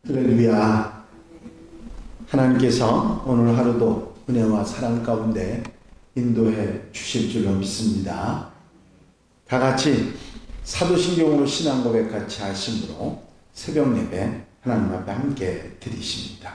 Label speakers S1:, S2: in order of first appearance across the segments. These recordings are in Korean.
S1: 할렐루야. 하나님께서 오늘 하루도 은혜와 사랑 가운데 인도해 주실 줄로 믿습니다. 다 같이 사도신경으로 신앙 고백 같이 하심으로 새벽 예배 하나님 앞에 함께 드리십니다.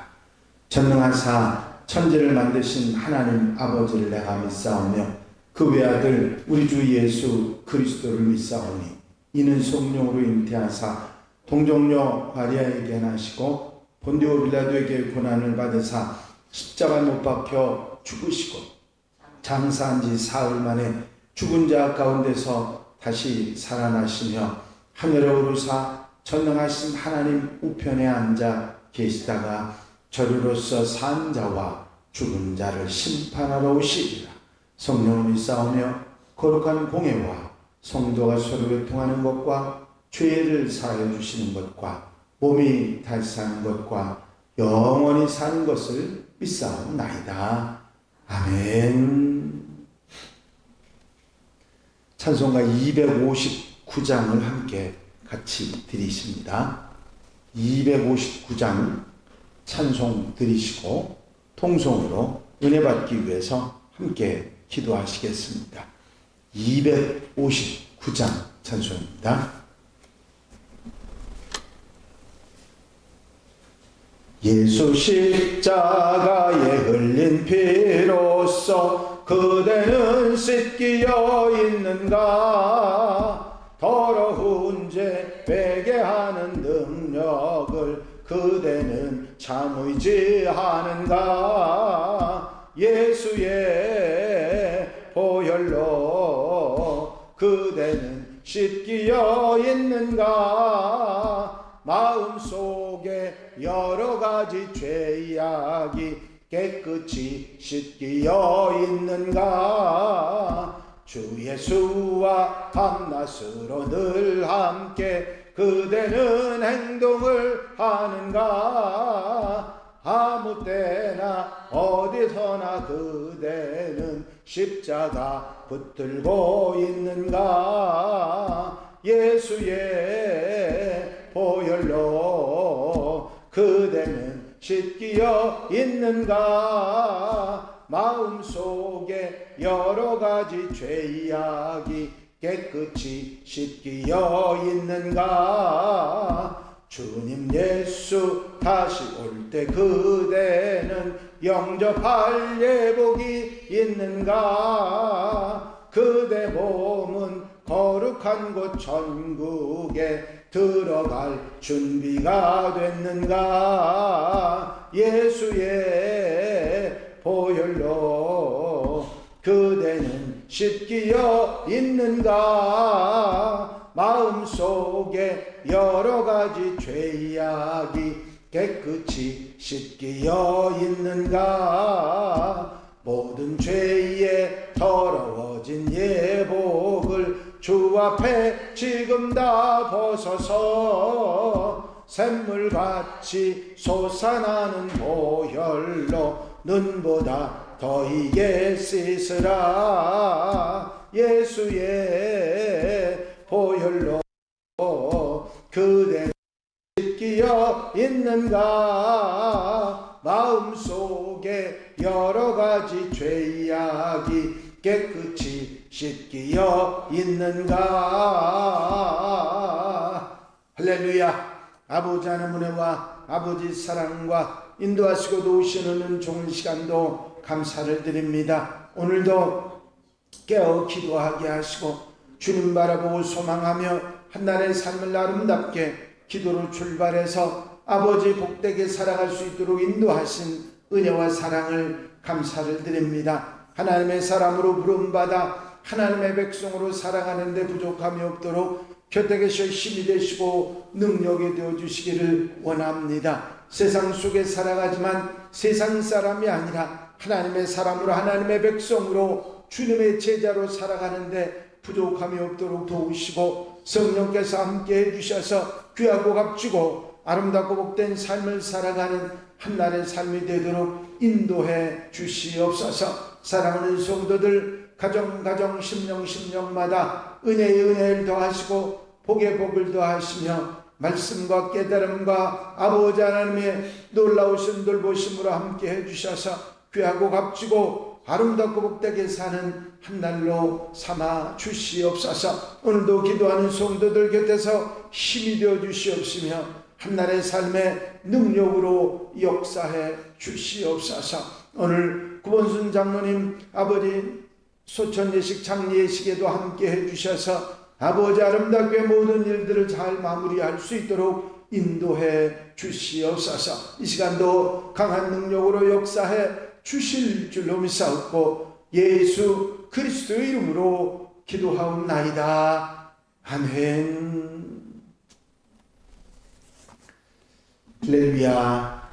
S1: 전능하사 천지를 만드신 하나님 아버지를 내가 믿사오며 그 외아들 우리 주 예수 그리스도를 믿사오니 이는 성령으로 잉태하사 동정녀 마리아에게 나시고 본디오 빌라도에게 고난을 받으사 십자가에 못 박혀 죽으시고 장사한 지 사흘 만에 죽은 자 가운데서 다시 살아나시며 하늘에 오르사 전능하신 하나님 우편에 앉아 계시다가 저리로서 산 자와 죽은 자를 심판하러 오시리라. 성령을 믿사오며 거룩한 공예와 성도가 서로 교통하는 것과 죄를 사하여 주시는 것과 몸이 다시 사는 것과 영원히 사는 것을 믿사옵나이다. 아멘. 찬송가 259장을 함께 같이 드리십니다. 259장 찬송 드리시고 통성으로 은혜 받기 위해서 함께 기도하시겠습니다. 259장 찬송입니다. 예수 십자가에 흘린 피로써 그대는 씻기어 있는가? 더러운 죄 빼게 하는 능력을 그대는 참 의지하는가? 예수의 보혈로 그대는 씻기어 있는가? 마음속에 여러 가지 죄악이 깨끗이 씻기어 있는가? 주 예수와 밤낮으로 늘 함께 그대는 행동을 하는가? 아무 때나 어디서나 그대는 십자가 붙들고 있는가? 예수의 보혈로 그대는 씻기어 있는가? 마음속에 여러 가지 죄악이 깨끗이 씻기어 있는가? 주님 예수 다시 올 때 그대는 영접할 예복이 있는가? 그대 몸은 거룩한 곳 천국에 들어갈 준비가 됐는가? 예수의 보혈로 그대는 씻기어 있는가? 마음속에 여러 가지 죄악이 깨끗이 씻기어 있는가? 모든 죄에 더러워진 예복을 주 앞에 지금 다 벗어서 샘물같이 솟아나는 보혈로 눈보다 더 이게 씻으라. 예수의 보혈로 그대 씻기어 있는가? 마음속에 여러 가지 죄악이 깨끗이 씻기어 있는가? 할렐루야. 아버지 하나님 은혜와 아버지 사랑과 인도하시고 도우시는 은총의 시간도 감사를 드립니다. 오늘도 깨어 기도하게 하시고 주님 바라보고 소망하며 한날의 삶을 아름답게 기도로 출발해서 아버지 복되게 살아갈 수 있도록 인도하신 은혜와 사랑을 감사를 드립니다. 하나님의 사람으로 부름받아 하나님의 백성으로 살아가는 데 부족함이 없도록 곁에 계셔 힘이 되시고 능력이 되어주시기를 원합니다. 세상 속에 살아가지만 세상 사람이 아니라 하나님의 사람으로 하나님의 백성으로 주님의 제자로 살아가는데 부족함이 없도록 도우시고 성령께서 함께 해주셔서 귀하고 값지고 아름답고 복된 삶을 살아가는 한날의 삶이 되도록 인도해 주시옵소서. 사랑하는 성도들 가정 심령마다 은혜의 은혜를 더하시고 복의 복을 더하시며 말씀과 깨달음과 아버지 하나님의 놀라우신 돌보심으로 함께 해주셔서 귀하고 값지고 아름답고 복되게 사는 한 날로 삼아 주시옵소서. 오늘도 기도하는 성도들 곁에서 힘이 되어 주시옵시며 한날의 삶의 능력으로 역사해 주시옵소서. 오늘 구본순 장로님 아버지 소천예식 장례식에도 함께 해주셔서 아버지 아름답게 모든 일들을 잘 마무리할 수 있도록 인도해 주시옵소서. 이 시간도 강한 능력으로 역사해 주실 줄로 믿사옵고 예수 그리스도의 이름으로 기도하옵나이다. 아멘. 할렐루야.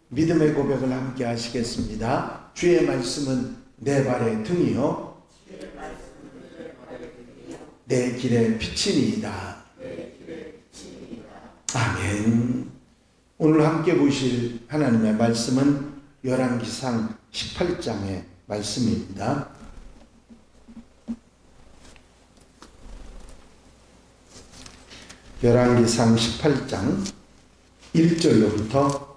S1: 믿음의 고백을 함께 하시겠습니다. 주의 말씀은 내 발의 등이요 내 길의 빛이니이다. 아멘. 오늘 함께 보실 하나님의 말씀은 열왕기상 18장의 말씀입니다. 열왕기상 18장 1절로부터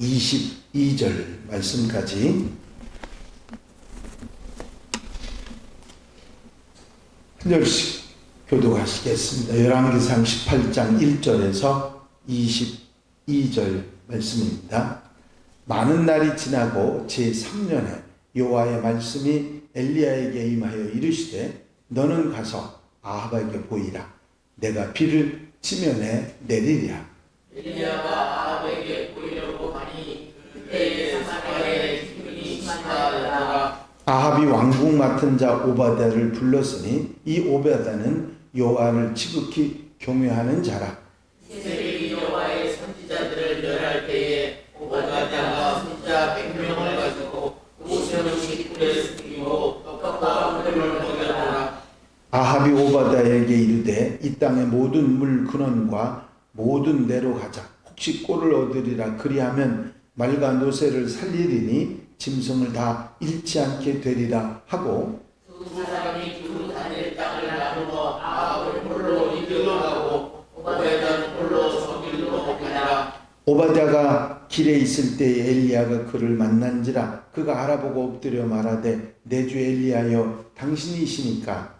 S1: 22절 말씀까지 한 절씩 교독하시겠습니다. 열왕기상 18장 1절에서 22절 말씀입니다. 많은 날이 지나고 제3년에 여호와의 말씀이 엘리야에게 임하여 이르시되 너는 가서 아합에게 보이라. 내가 비를 지면에 내리리라.
S2: 엘리야가 아합에게 보이려고 하니 그때에 사마리아에 기근이 심하더라.
S1: 아합이 왕궁 맡은 자 오바댜를 불렀으니 이 오바댜는 여호와를 지극히 경외하는 자라.
S2: 이세벨이 여호와의 선지자들을 멸할 때에 오바댜가 선지자 100명을 가지고 5,000명씩 굴에 숨기고 떡과 물을 먹여주라.
S1: 아합이 오바댜에게 이르되 이 땅의 모든 물 근원과 모든 내로 가자. 혹시 꼴을 얻으리라. 그리하면 말과 노새를 살리리니 짐승을 다 잃지 않게 되리라 하고
S2: 두 사람이 두 단의 땅을 나누어 아합을 홀로 이끌어 가고 오바댜는 홀로 저길로 가니라.
S1: 오바댜가 길에 있을 때에 엘리야가 그를 만난지라. 그가 알아보고 엎드려 말하되 내 주 엘리야여 당신이시니까.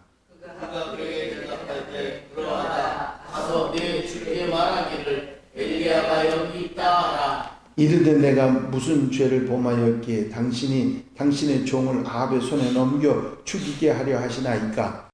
S2: 그가 그에게 대답할 때 그러하다. 가서 내 주께 말하기를 엘리야가 여기 있다 하라.
S1: 이르되 내가 무슨 죄를 범하였기에 당신이 당신의 종을 아합의 손에 넘겨 죽이게 하려 하시나이까.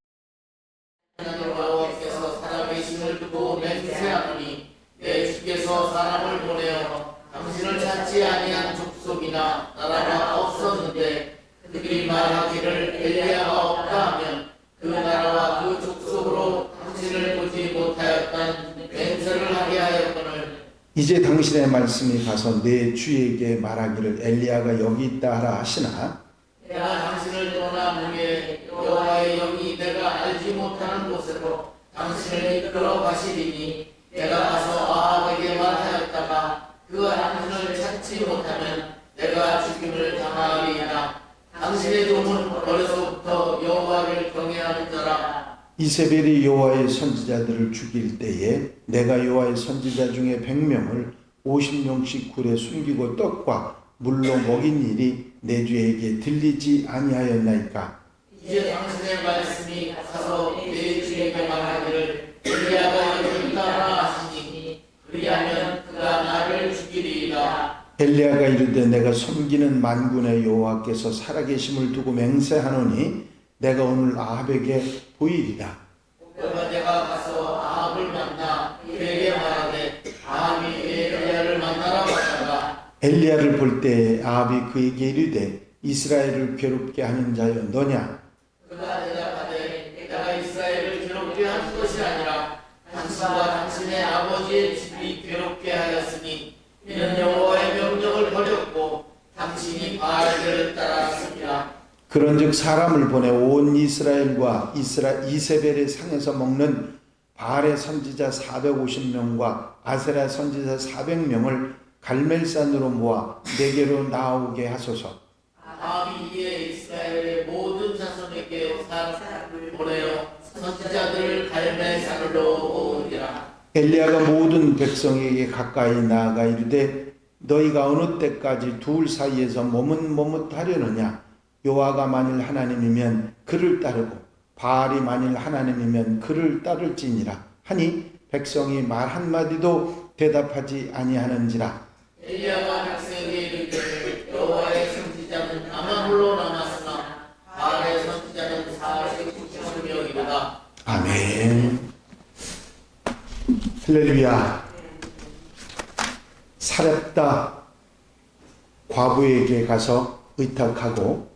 S2: 여호와께서 사람의 힘을 두고 맹세하노니 내 주께서 사람을 보내어 당신을 찾지 아니한 족속이나 나라가 없었는데 그들이 말하기를 엘리야가 없다 하면 그 나라와 그 족속으로 당신을 보지 못하였다는 맹세를 하게 하였거늘
S1: 이제 당신의 말씀이 가서 내 주에게 말하기를 엘리야가 여기 있다 하라 하시나.
S2: 내가 당신을 떠난 후에 여호와의 영이 내가 알지 못하는 곳으로 당신을 이끌어 가시리니 내가 가서 아합에게 말하였다가 그가 당신을 찾지 못하면 내가 죽임을 당하리이다. 당신의 종은 어려서부터 여호와를 경외하는 자라.
S1: 이세벨이 여호와의 선지자들을 죽일 때에 내가 여호와의 선지자 중에 100명을 50명씩 굴에 숨기고 떡과 물로 먹인 일이 내 주에게 들리지 아니하였나이까.
S2: 이제 당신의 말씀이 가서 내 주에게 말하기를 엘리야가 여기 있다 하시니 그리하면 그가 나를 죽이리이다.
S1: 엘리야가 이르되 내가 섬기는 만군의 여호와께서 살아계심을 두고 맹세하노니 내가 오늘 아합에게 보이리라.
S2: 오바댜가 가서 아합을 만나 그에게 말하되 아합이 엘리야를 만나러 갔다가
S1: 엘리야를 볼 때에 아합이 그에게 이르되 이스라엘을 괴롭게 하는 자여 너냐.
S2: 그가 대답하되 내가 이스라엘을 괴롭게 한 것이 아니라 당신과 당신의 아버지의 집이 괴롭게 하였으니 이는 여호와의 명령을 버렸고 당신이 바알들을 따랐습니다.
S1: 그런즉 사람을 보내 온 이스라엘과 이세벨의 상에서 먹는 바알의 선지자 450명과 아세라 선지자 400명을 갈멜산으로 모아 내게로 나오게 하소서.
S2: 아합이 이에 이스라엘의 모든 자손에게 사람을 보내어 선지자들을 갈멜산으로 모으니라.
S1: 엘리야가 모든 백성에게 가까이 나아가 이르되 너희가 어느 때까지 둘 사이에서 머뭇머뭇하려느냐. 여호와가 만일 하나님이면 그를 따르고 바알이 만일 하나님이면 그를 따를지니라 하니 백성이 말 한마디도 대답하지 아니하는지라.
S2: 엘리야가 백성에게 이르되 여호와의 선지자는 아마 홀로 남았으나 바알의 선지자는 49,000명이로다.
S1: 아멘. 할렐루야. 사렙다 과부에게 가서 의탁하고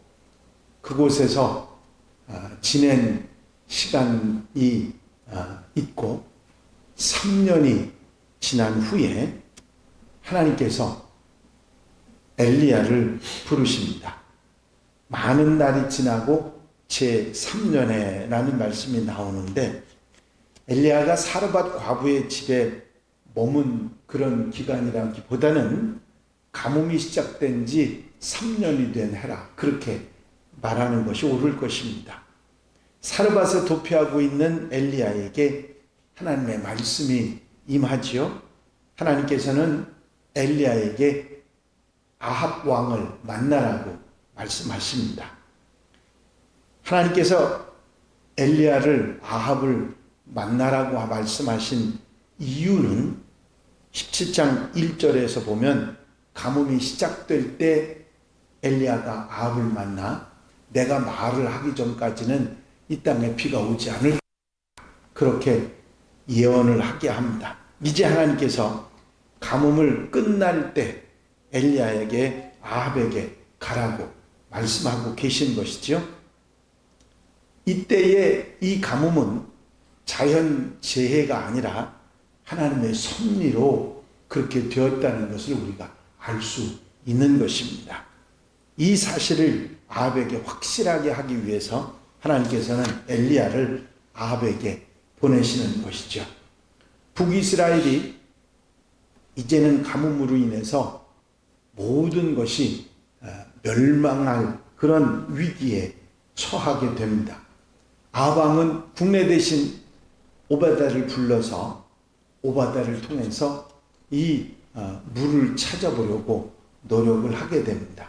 S1: 그곳에서 지낸 시간이 있고 3년이 지난 후에 하나님께서 엘리야를 부르십니다. 많은 날이 지나고 제3년에라는 말씀이 나오는데 엘리야가 사르밧 과부의 집에 머문 그런 기간이라기보다는 가뭄이 시작된 지 3년이 된 해라 그렇게 말하는 것이 옳을 것입니다. 사르밧에 도피하고 있는 엘리야에게 하나님의 말씀이 임하지요. 하나님께서는 엘리야에게 아합 왕을 만나라고 말씀하십니다. 하나님께서 엘리야를 아합을 만나라고 말씀하신 이유는 17장 1절에서 보면 가뭄이 시작될 때 엘리야가 아합을 만나 내가 말을 하기 전까지는 이 땅에 비가 오지 않을 그렇게 예언을 하게 합니다. 이제 하나님께서 가뭄을 끝날 때 엘리야에게 아합에게 가라고 말씀하고 계신 것이죠. 이때의 이 가뭄은 자연 재해가 아니라 하나님의 섭리로 그렇게 되었다는 것을 우리가 알 수 있는 것입니다. 이 사실을 아합에게 확실하게 하기 위해서 하나님께서는 엘리야를 아합에게 보내시는 것이죠. 북이스라엘이 이제는 가뭄으로 인해서 모든 것이 멸망할 그런 위기에 처하게 됩니다. 아합 왕은 국내 대신 오바다를 불러서 오바다를 통해서 이 물을 찾아보려고 노력을 하게 됩니다.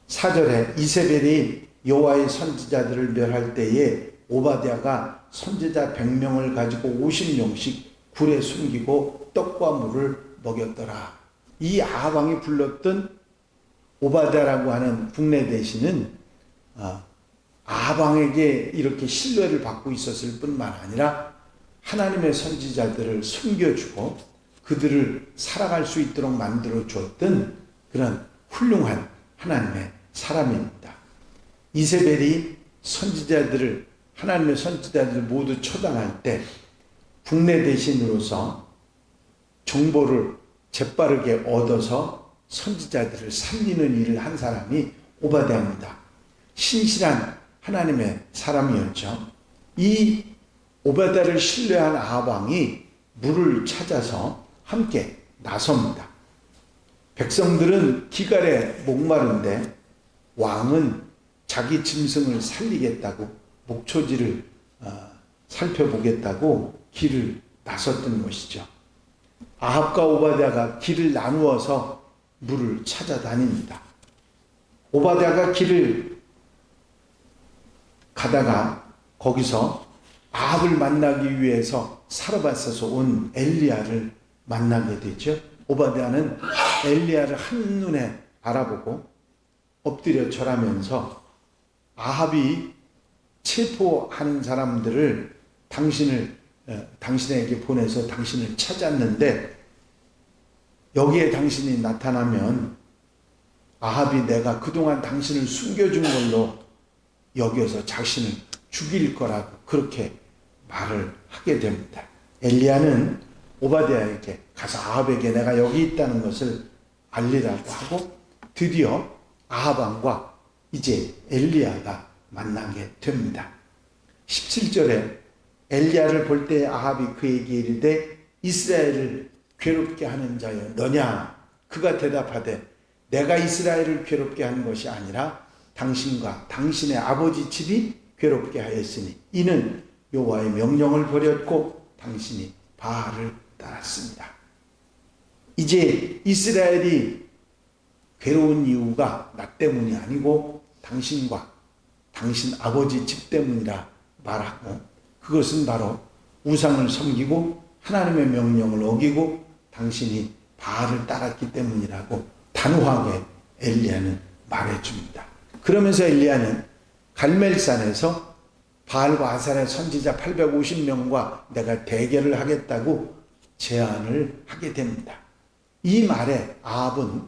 S1: 4절에 이세벨이 여호와의 선지자들을 멸할 때에 오바댜가 선지자 100명을 가지고 50명씩 굴에 숨기고 떡과 물을 먹였더라. 이 아합 왕이 불렀던 오바댜라고 하는 국내 대신은 아합 왕에게 이렇게 신뢰를 받고 있었을 뿐만 아니라 하나님의 선지자들을 숨겨주고 그들을 살아갈 수 있도록 만들어 주었던 그런 훌륭한 하나님의 사람입니다. 이세벨이 선지자들을 하나님의 선지자들을 모두 처단할 때 국내 대신으로서 정보를 재빠르게 얻어서 선지자들을 살리는 일을 한 사람이 오바댜입니다. 신실한 하나님의 사람이었죠. 이 오바댜를 신뢰한 아합 왕이 물을 찾아서 함께 나섭니다. 백성들은 기갈에 목마른데 왕은 자기 짐승을 살리겠다고 목초지를 살펴보겠다고 길을 나섰던 것이죠. 아합과 오바댜가 길을 나누어서 물을 찾아다닙니다. 오바댜가 길을 가다가 거기서 아합을 만나기 위해서 사르밧에서 온 엘리야를 만나게 되죠. 오바댜는 엘리야를 한눈에 알아보고 엎드려 절하면서 아합이 체포하는 사람들을 당신에게 보내서 당신을 찾았는데 여기에 당신이 나타나면 아합이 내가 그동안 당신을 숨겨준 걸로 여겨서 자신을 죽일 거라고 그렇게 말을 하게 됩니다. 엘리야는 오바댜에게 가서 아합에게 내가 여기 있다는 것을 알리라고 하고 드디어 아합 왕과 이제 엘리야가 만나게 됩니다. 17절에 엘리야를 볼 때 아합이 그에게 이르되 이스라엘을 괴롭게 하는 자여 너냐? 그가 대답하되 내가 이스라엘을 괴롭게 하는 것이 아니라 당신과 당신의 아버지 집이 괴롭게 하였으니 이는 여호와의 명령을 버렸고 당신이 바알을 따랐습니다. 이제 이스라엘이 괴로운 이유가 나 때문이 아니고 당신과 당신 아버지 집 때문이라 말하고, 그것은 바로 우상을 섬기고 하나님의 명령을 어기고 당신이 바알을 따랐기 때문이라고 단호하게 엘리야는 말해줍니다. 그러면서 엘리야는 갈멜산에서 바알과 아세라 선지자 850명과 내가 대결을 하겠다고 제안을 하게 됩니다. 이 말에 아합은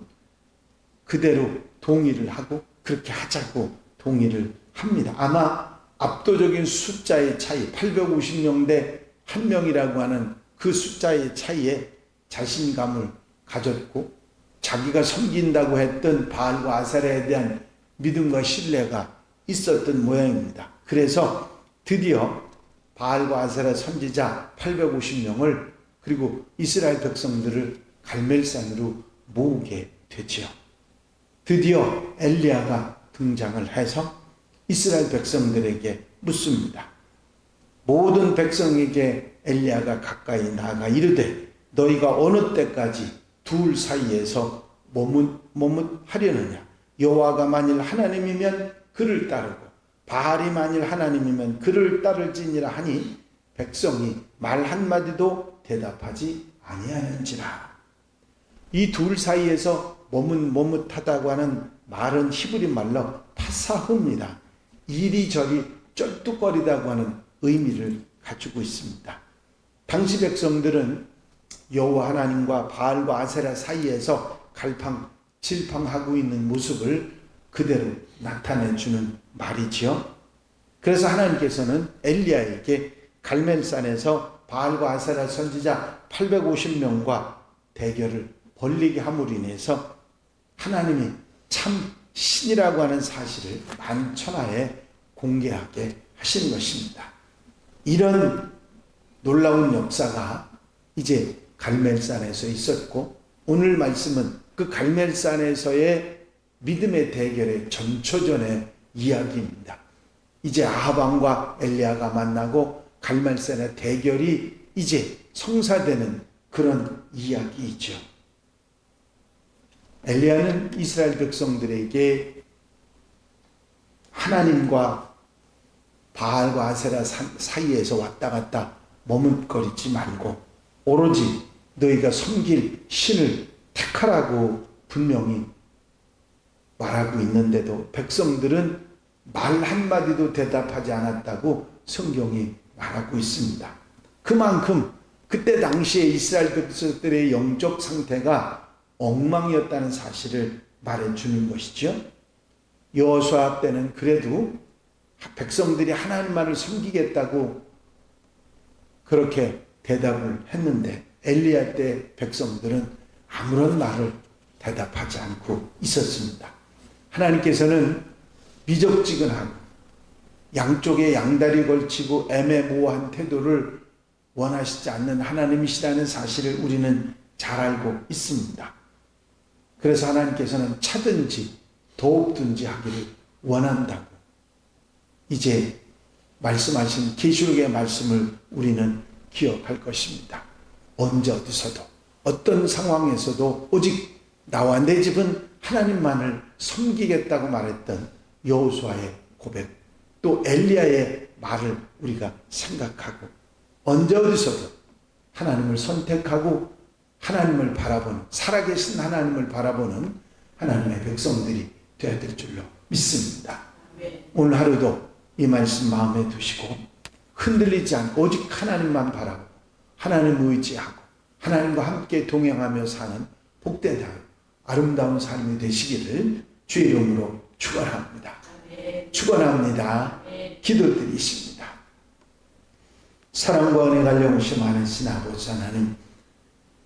S1: 그대로 동의를 하고 그렇게 하자고 동의를 합니다. 아마 압도적인 숫자의 차이, 850명 대 1명이라고 하는 그 숫자의 차이에 자신감을 가졌고 자기가 섬긴다고 했던 바알과 아세라에 대한 믿음과 신뢰가 있었던 모양입니다. 그래서 드디어 바알과 아세라 선지자 850명을 그리고 이스라엘 백성들을 갈멜산으로 모으게 되죠. 드디어 엘리야가 등장을 해서 이스라엘 백성들에게 묻습니다. 모든 백성에게 엘리야가 가까이 나아가 이르되 너희가 어느 때까지 둘 사이에서 머뭇하려느냐. 여호와가 만일 하나님이면 그를 따르고 바알이 만일 하나님이면 그를 따를지니라 하니 백성이 말 한마디도 대답하지 아니하는지라. 이 둘 사이에서 머뭇하다고 하는 말은 히브리 말로 파사흐입니다. 이리저리 쩔뚝거리다고 하는 의미를 가지고 있습니다. 당시 백성들은 여호와 하나님과 바알과 아세라 사이에서 갈팡질팡하고 있는 모습을 그대로 나타내주는 말이지요. 그래서 하나님께서는 엘리야에게 갈멜산에서 바알과 아세라 선지자 850명과 대결을 벌리게 함으로 인해서 하나님이 참 신이라고 하는 사실을 만천하에 공개하게 하신 것입니다. 이런 놀라운 역사가 이제 갈멜산에서 있었고, 오늘 말씀은 그 갈멜산에서의 믿음의 대결의 전초전의 이야기입니다. 이제 아합 왕과 엘리야가 만나고 갈멜산의 대결이 이제 성사되는 그런 이야기이죠. 엘리야는 이스라엘 백성들에게 하나님과 바알과 아세라 사이에서 왔다 갔다 머뭇거리지 말고 오로지 너희가 섬길 신을 택하라고 분명히 말하고 있는데도 백성들은 말 한마디도 대답하지 않았다고 성경이 말하고 있습니다. 그만큼 그때 당시에 이스라엘 백성들의 영적 상태가 엉망이었다는 사실을 말해주는 것이죠. 여호수아 때는 그래도 백성들이 하나님만을 섬기겠다고 그렇게 대답을 했는데 엘리야 때 백성들은 아무런 말을 대답하지 않고 있었습니다. 하나님께서는 미적지근하고 양쪽에 양다리 걸치고 애매모호한 태도를 원하시지 않는 하나님이시라는 사실을 우리는 잘 알고 있습니다. 그래서 하나님께서는 차든지 도없든지 하기를 원한다고 이제 말씀하신 계시록의 말씀을 우리는 기억할 것입니다. 언제 어디서도 어떤 상황에서도 오직 나와 내 집은 하나님만을 섬기겠다고 말했던 여호수아의 고백, 또 엘리야의 말을 우리가 생각하고 언제 어디서도 하나님을 선택하고 하나님을 바라보는, 살아계신 하나님을 바라보는 하나님의 백성들이 되어야 될 줄로 믿습니다. 오늘 하루도 이 말씀 마음에 두시고 흔들리지 않고 오직 하나님만 바라고 하나님을 의지하고 하나님과 함께 동행하며 사는 복된 하루, 아름다운 삶이 되시기를 주의 이름으로 축원합니다. 축원합니다. 기도드리십니다. 사랑과 은혜가 영시 많으신 아버지 하나님,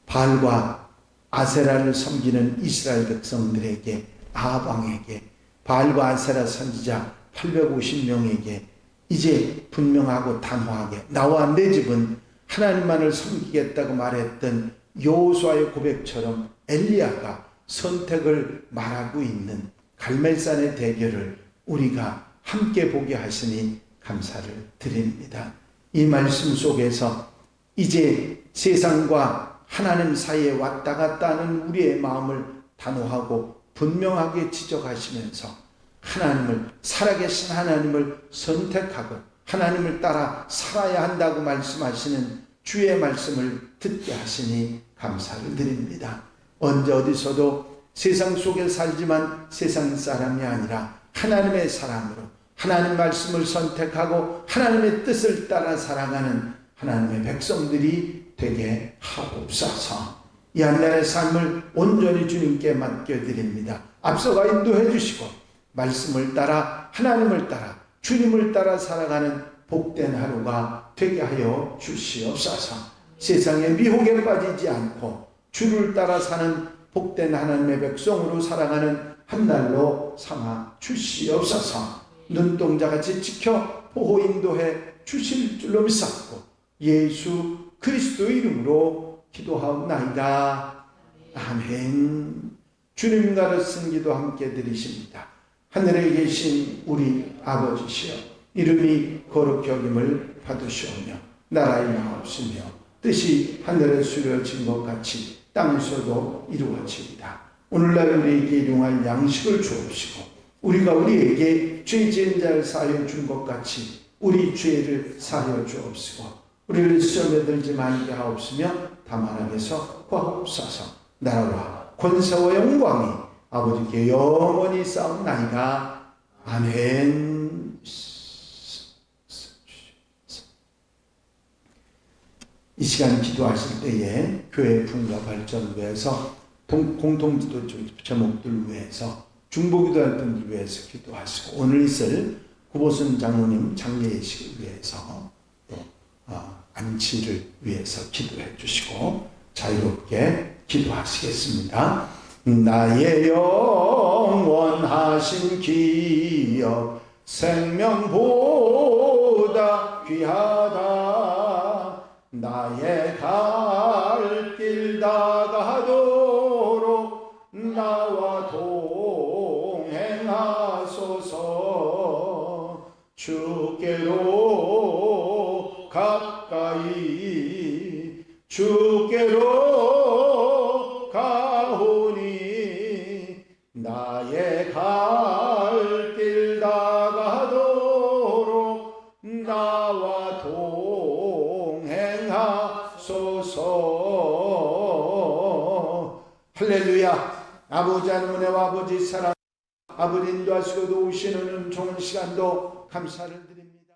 S1: 바알과 아세라를 섬기는 이스라엘 백성들에게, 아합 왕에게, 바알과 아세라 선지자 850명에게 이제 분명하고 단호하게 나와 내 집은 하나님만을 섬기겠다고 말했던 여호수아의 고백처럼 엘리야가 선택을 말하고 있는 갈멜산의 대결을 우리가 함께 보게 하시니 감사를 드립니다. 이 말씀 속에서 이제 세상과 하나님 사이에 왔다 갔다 하는 우리의 마음을 단호하고 분명하게 지적하시면서 하나님을, 살아계신 하나님을 선택하고 하나님을 따라 살아야 한다고 말씀하시는 주의 말씀을 듣게 하시니 감사를 드립니다. 언제 어디서도 세상 속에 살지만 세상 사람이 아니라 하나님의 사람으로 하나님 말씀을 선택하고 하나님의 뜻을 따라 살아가는 하나님의 백성들이 되게 하옵소서. 이 한 날의 삶을 온전히 주님께 맡겨드립니다. 앞서가 인도해 주시고 말씀을 따라 하나님을 따라 주님을 따라 살아가는 복된 하루가 되게 하여 주시옵소서. 세상의 미혹에 빠지지 않고 주를 따라 사는 복된 하나님의 백성으로 살아가는 한 날로 삼아 주시옵소서. 눈동자같이 지켜 보호 인도해 주실 줄로 믿사옵고 예수 그리스도의 이름으로 기도하옵나이다. 아멘. 주님과 같은 기도 함께 드리십니다. 하늘에 계신 우리 아버지시여, 이름이 거룩히 여김을 받으시오며 나라의 나옵시며 뜻이 하늘에서 이루어진 것 같이 땅에서도 이루어지이다. 오늘날 우리에게 일용할 양식을 주옵시고 우리가 우리에게 죄 지은 자를 사하여 준 것 같이 우리 죄를 사하여 주옵시고 우리를 시험에 들지 말게 하옵시며 다만 악에서 구하옵소서. 나라와 권세와 영광이 아버지께 영원히 싸움나이다. 아멘. 이 시간 기도하실 때에 교회 분과 발전을 위해서 공통기도 제목들 위해서 중보기도할 분들 위해서 기도하시고 오늘 있을 구보순 장로님 장례 예식을 위해서 또 안치를 위해서 기도해 주시고 자유롭게 기도하시겠습니다. 나의 영원하신 기업 생명보다 귀하다. 나의 갈 길 다가도록 나와 동행하소서. 주께로 가까이 주께로 가오니 나의 갈 길 다가도록 나와 동행하소서. 할렐루야. 아버지 하나님 은혜와 아버지 사랑, 아버지 인도하시고 도우시는 좋은 시간도 감사를 드립니다.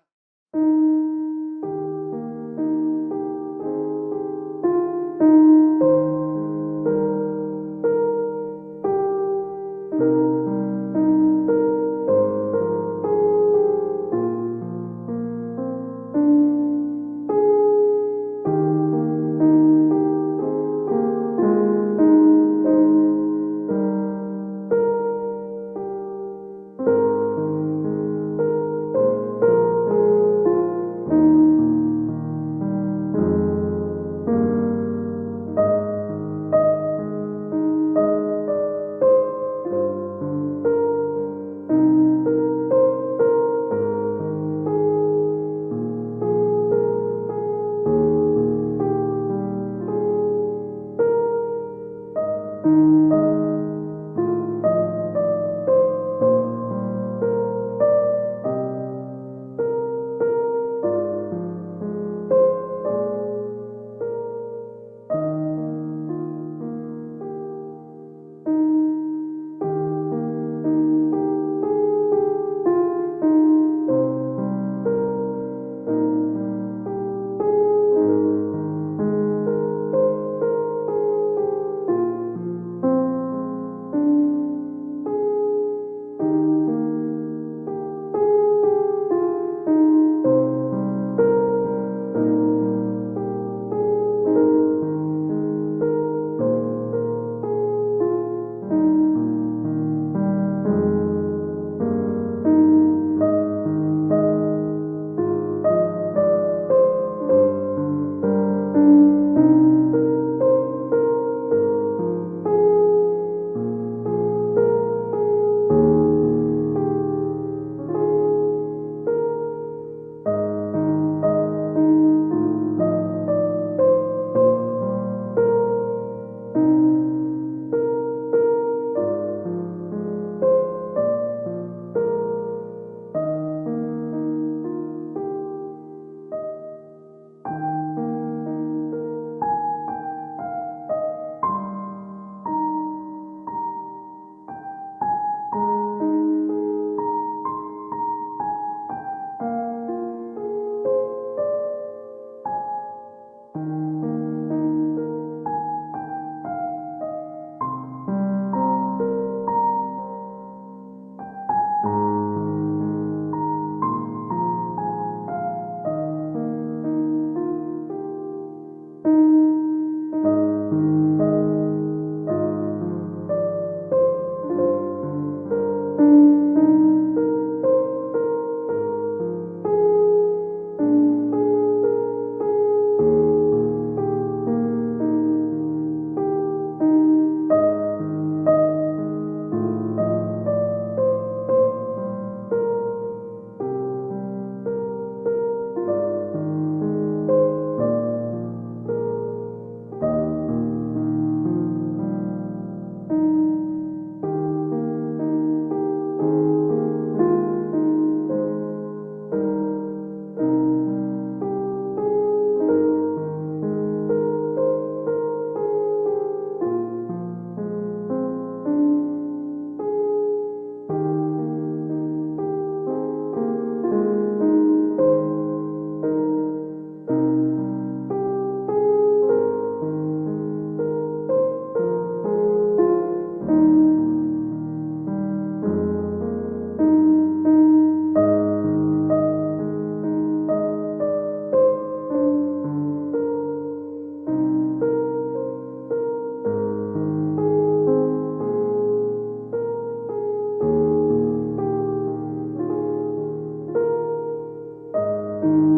S1: 아멘.